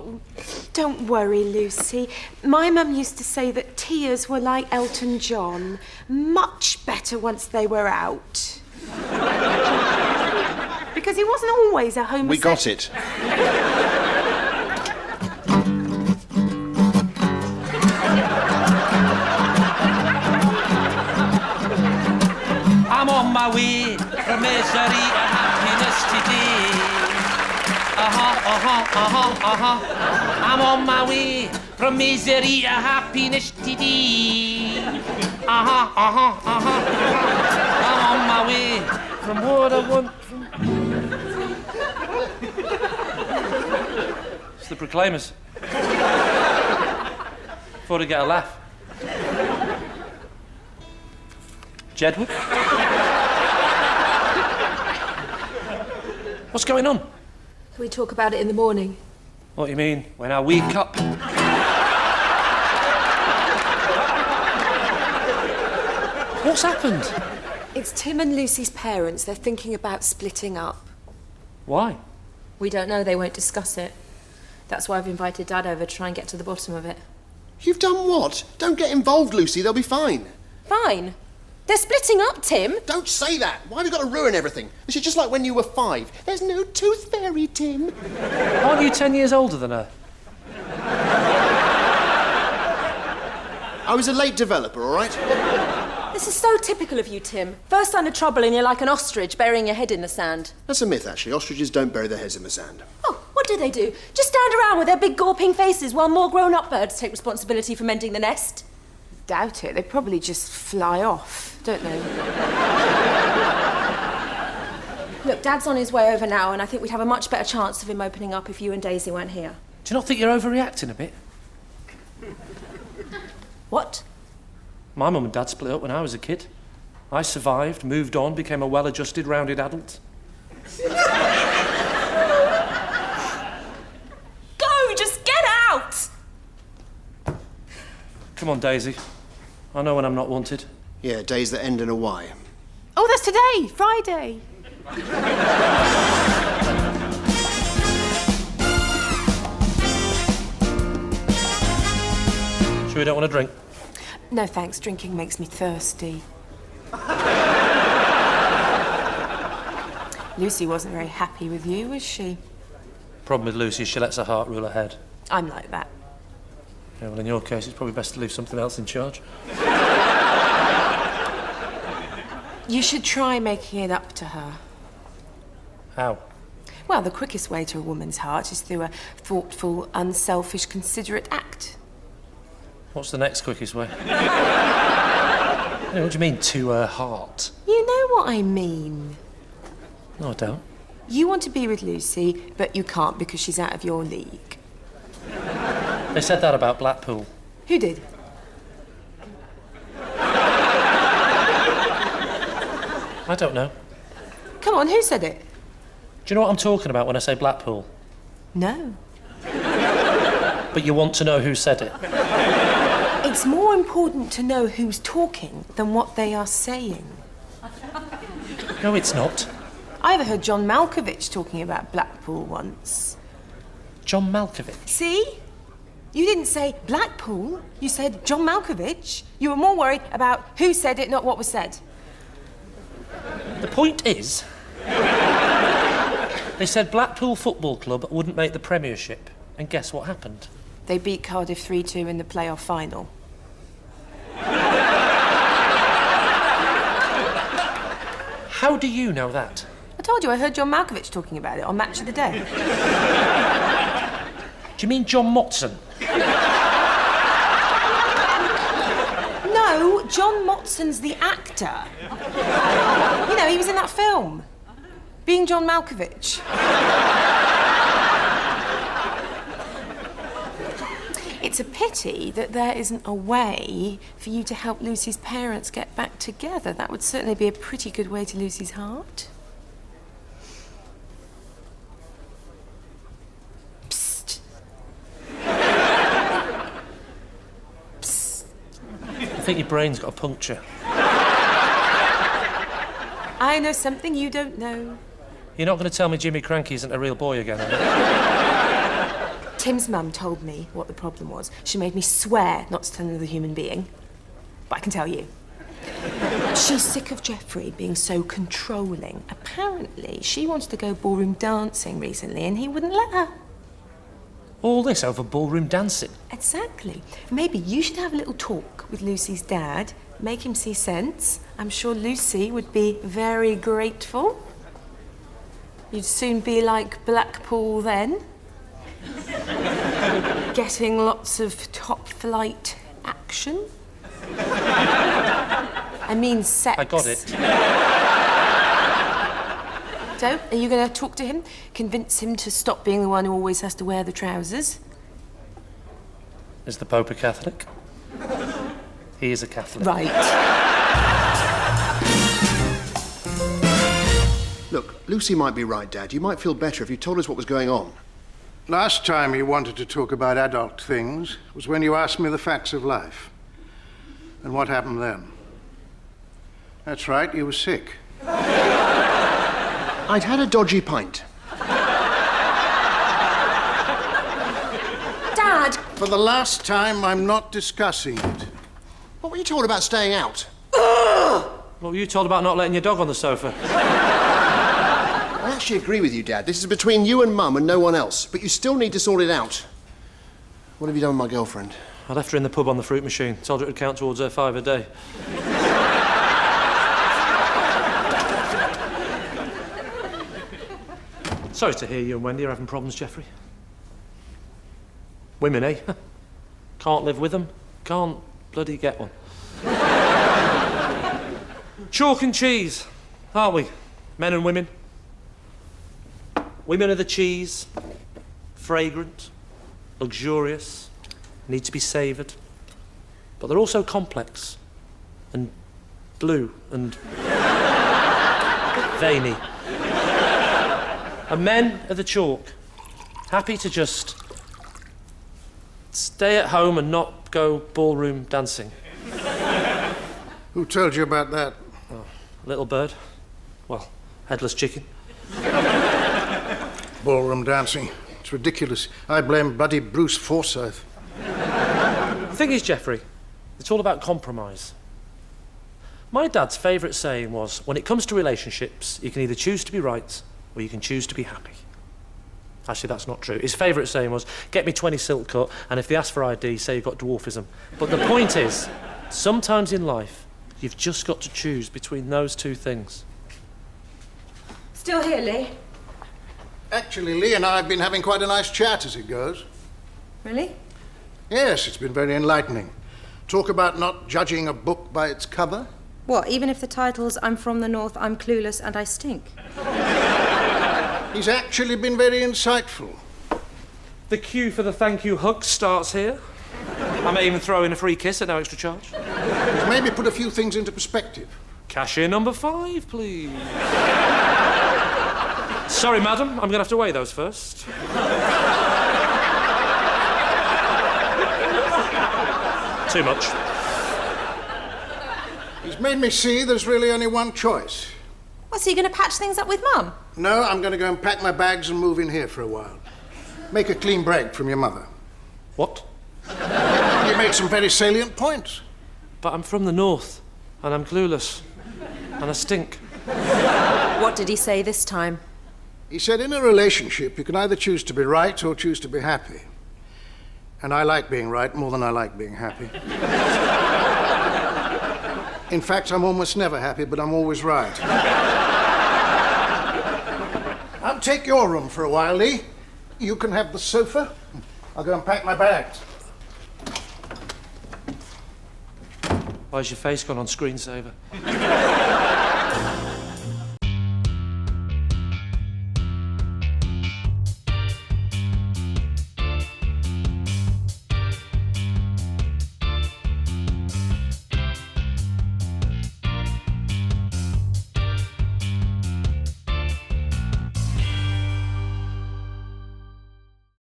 Oh, don't worry, Lucy. My mum used to say that tears were like Elton John. Much better once they were out. Because he wasn't always a homosexual. We got it. I'm on my way from misery to happiness today. I'm on my way from misery to happiness today. I'm on my way from what I want. It's the Proclaimers. Thought I'd get a laugh. Jedward? What's going on? Can we talk about it in the morning? What do you mean? When I wake up? What's happened? It's Tim and Lucy's parents. They're thinking about splitting up. Why? We don't know. They won't discuss it. That's why I've invited Dad over to try and get to the bottom of it. You've done what? Don't get involved, Lucy. They'll be fine. Fine? They're splitting up, Tim. Don't say that. Why have you got to ruin everything? This is just like when you were 5. There's no tooth fairy, Tim. Aren't you 10 years older than her? I was a late developer, all right? This is so typical of you, Tim. First sign of trouble and you're like an ostrich burying your head in the sand. That's a myth, actually. Ostriches don't bury their heads in the sand. Oh, what do? Just stand around with their big gawping faces while more grown-up birds take responsibility for mending the nest? Doubt it. They probably just fly off, don't they? Look, Dad's on his way over now, and I think we'd have a much better chance of him opening up if you and Daisy weren't here. Do you not think you're overreacting a bit? What? My mum and Dad split up when I was a kid. I survived, moved on, became a well-adjusted, rounded adult. Go! Just get out! Come on, Daisy. I know when I'm not wanted. Yeah, days that end in a Y. Oh, that's today, Friday. Sure you don't want a drink? No, thanks. Drinking makes me thirsty. Lucy wasn't very happy with you, was she? Problem with Lucy is she lets her heart rule her head. I'm like that. Yeah, well, in your case, it's probably best to leave something else in charge. You should try making it up to her. How? Well, the quickest way to a woman's heart is through a thoughtful, unselfish, considerate act. What's the next quickest way? What do you mean, to her heart? You know what I mean. No, I don't. You want to be with Lucy, but you can't because she's out of your league. They said that about Blackpool. Who did? I don't know. Come on, who said it? Do you know what I'm talking about when I say Blackpool? No. But you want to know who said it? It's more important to know who's talking than what they are saying. No, it's not. I overheard John Malkovich talking about Blackpool once. John Malkovich? See? You didn't say Blackpool, you said John Malkovich. You were more worried about who said it, not what was said. The point is, they said Blackpool Football Club wouldn't make the Premiership. And guess what happened? They beat Cardiff 3-2 in the playoff final. How do you know that? I told you I heard John Malkovich talking about it on Match of the Day. Do you mean John Motson? No, John Motson's the actor. You know, he was in that film. Being John Malkovich. It's a pity that there isn't a way for you to help Lucy's parents get back together. That would certainly be a pretty good way to Lucy's heart. Psst. Psst. I think your brain's got a puncture. I know something you don't know. You're not going to tell me Jimmy Cranky isn't a real boy again, are you? Tim's mum told me what the problem was. She made me swear not to tell another human being. But I can tell you. She's sick of Geoffrey being so controlling. Apparently, she wanted to go ballroom dancing recently and he wouldn't let her. All this over ballroom dancing? Exactly. Maybe you should have a little talk with Lucy's dad, make him see sense. I'm sure Lucy would be very grateful. You'd soon be like Blackpool then. Getting lots of top-flight action. I mean sex. I got it. So, are you going to talk to him? Convince him to stop being the one who always has to wear the trousers? Is the Pope a Catholic? He is a Catholic. Right. Look, Lucy might be right, Dad. You might feel better if you told us what was going on. Last time you wanted to talk about adult things was when you asked me the facts of life. And what happened then? That's right, you were sick. I'd had a dodgy pint. Dad! For the last time, I'm not discussing it. What were you told about staying out? What were you told about not letting your dog on the sofa? I actually agree with you, Dad. This is between you and Mum and no one else. But you still need to sort it out. What have you done with my girlfriend? I left her in the pub on the fruit machine. Told her it would count towards her 5 a day. Sorry to hear you and Wendy are having problems, Geoffrey. Women, eh? Can't live with them. Can't bloody get one. Chalk and cheese, aren't we? Men and women. Women are the cheese. Fragrant. Luxurious. Need to be savoured. But they're also complex. And blue. And veiny. And men are the chalk. Happy to just stay at home and not go ballroom dancing. Who told you about that? Oh, little bird. Well, headless chicken. Ballroom dancing. It's ridiculous. I blame bloody Bruce Forsyth. The thing is, Geoffrey, it's all about compromise. My dad's favourite saying was, when it comes to relationships, you can either choose to be right or you can choose to be happy. Actually, that's not true. His favourite saying was, get me 20 silk cut, and if they ask for ID, say you've got dwarfism. But the point is, sometimes in life, you've just got to choose between those two things. Still here, Lee? Actually, Lee and I have been having quite a nice chat as it goes. Really? Yes, it's been very enlightening. Talk about not judging a book by its cover. What, even if the title's I'm from the North, I'm clueless and I stink? He's actually been very insightful. The queue for the thank you hug starts here. I may even throw in a free kiss at no extra charge. He's maybe put a few things into perspective. Cashier number 5, please. Sorry, madam, I'm going to have to weigh those first. Too much. He's made me see there's really only one choice. What, so you're going to patch things up with Mum? No, I'm going to go and pack my bags and move in here for a while. Make a clean break from your mother. What? You made some very salient points. But I'm from the North, and I'm clueless, and I stink. What did he say this time? He said in a relationship, you can either choose to be right or choose to be happy. And I like being right more than I like being happy. In fact, I'm almost never happy, but I'm always right. I'll take your room for a while, Lee. You can have the sofa. I'll go and pack my bags. Why's your face gone on screensaver?